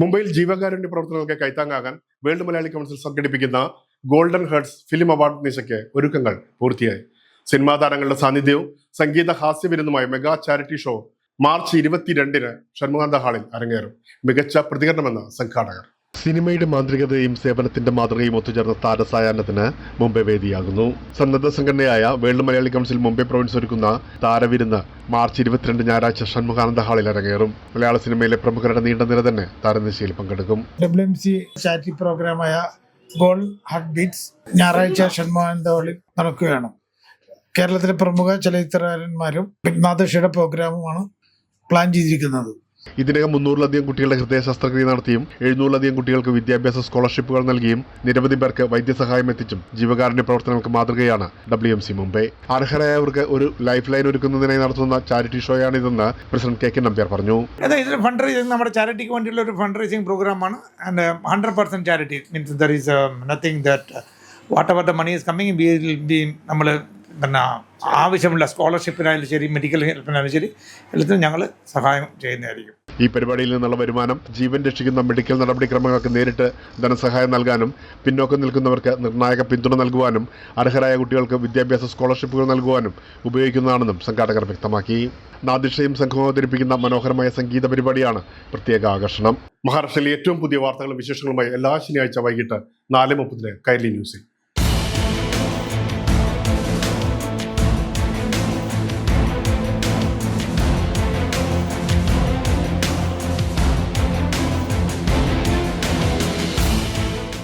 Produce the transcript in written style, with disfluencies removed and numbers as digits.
മുംബൈയിൽ ജീവകാരുണ്യ പ്രവർത്തനങ്ങൾക്ക് കൈത്താങ്ങാകാൻ വേൾഡ് മലയാളി കൗൺസിൽ സംഘടിപ്പിക്കുന്ന ഗോൾഡൻ ഹേർട്സ് ഫിലിം അവാർഡ് നിശയ്ക്ക് ഒരുക്കങ്ങൾ പൂർത്തിയായി. സിനിമാ താരങ്ങളുടെ സാന്നിധ്യവും സംഗീത ഹാസ്യവിരുന്നുമായ മെഗാ ചാരിറ്റി ഷോ മാർച്ച് 22-ന് ഷൺമുഖാന്ത ഹാളിൽ അരങ്ങേറും. മികച്ച പ്രതികരണമെന്ന് സംഘാടകർ. സിനിമയുടെ മാന്ത്രികതയും സേവനത്തിന്റെ മാതൃകയും ഒത്തുചേർന്ന താരസായാഹ്നത്തിന് മുംബൈ വേദിയാകുന്നു. സന്നദ്ധ സംഘടനയായ world Malayali council Mumbai province ഒരുക്കുന്ന താരവിരുന്ന് മാർച്ച് 22 ഞായറാഴ്ച ഷൺമുഖാനന്ദ ഹാളിൽ അരങ്ങേറും. മലയാള സിനിമയിലെ പ്രമുഖരുടെ നീണ്ട നിര തന്നെ താരനിശയിൽ പങ്കെടുക്കും. WMC ചാരിറ്റി പ്രോഗ്രാമായ ഗോൾഡ് ഹാർട്ട് ബീറ്റ്സ് ഞായറാഴ്ച ഷൺമുഖാനന്ദ ഹാളിൽ നടക്കുകയാണ്. കേരളത്തിലെ പ്രമുഖ ചലച്ചിത്രകാരന്മാരും നാദൃഷയുടെ പ്രോഗ്രാമുമാണ് പ്ലാൻ ചെയ്തിരിക്കുന്നത്. ഇതിനകം 300-ലധികം കുട്ടികളുടെ ഹൃദയ ശസ്ത്രക്രിയ നടത്തിയും 700-ലധികം കുട്ടികൾക്ക് വിദ്യാഭ്യാസ സ്കോളർഷിപ്പുകൾ നൽകിയും നിരവധി പേർക്ക് വൈദ്യസഹായം എത്തിച്ചും ജീവകാരുണ്യ പ്രവർത്തനങ്ങൾക്ക് മാതൃകയാണ് WMC മുംബൈ. അർഹരായവർക്ക് ഒരു ലൈഫ് ലൈൻ ഒരുക്കുന്നതിനായി നടത്തുന്ന ചാരിറ്റി ഷോയാണിതെന്ന് പ്രസിഡന്റ് KK നമ്പ്യാർ പറഞ്ഞു. ഇതിൽ ഫണ്ട് റൈസിംഗ് നമ്മുടെ ചാരിറ്റിക്ക് വേണ്ടിയുള്ള ഒരു ഫണ്ട് റൈസിംഗ് പ്രോഗ്രാമാണ്. And 100% charity means there is nothing that whatever the money is coming will be നമ്മൾ പിന്നെ ആവശ്യമുള്ള സ്കോളർഷിപ്പിനായാലും ശരി മെഡിക്കൽ ഹെൽപ്പിനായാലും ശരി എല്ലാത്തിനും ഞങ്ങൾ സഹായം ചെയ്യുന്നതായിരിക്കും. ഈ പരിപാടിയിൽ നിന്നുള്ള വരുമാനം ജീവൻ രക്ഷിക്കുന്ന മെഡിക്കൽ നടപടിക്രമങ്ങൾക്ക് നേരിട്ട് ധനസഹായം നൽകാനും പിന്നോക്കം നിൽക്കുന്നവർക്ക് നിർണായക പിന്തുണ നൽകുവാനും അർഹരായ കുട്ടികൾക്ക് വിദ്യാഭ്യാസ സ്കോളർഷിപ്പുകൾ നൽകുവാനും ഉപയോഗിക്കുന്നതാണെന്നും സംഘാടകർ വ്യക്തമാക്കി. നാദിഷയും സംഘവും അവതരിപ്പിക്കുന്ന മനോഹരമായ സംഗീത പരിപാടിയാണ് പ്രത്യേക ആകർഷണം. മഹാരാഷ്ട്രയിലെ ഏറ്റവും പുതിയ വാർത്തകളും വിശേഷങ്ങളുമായി എല്ലാ ശനിയാഴ്ച വൈകിട്ട് 4:30 കൈരളി ന്യൂസിൽ.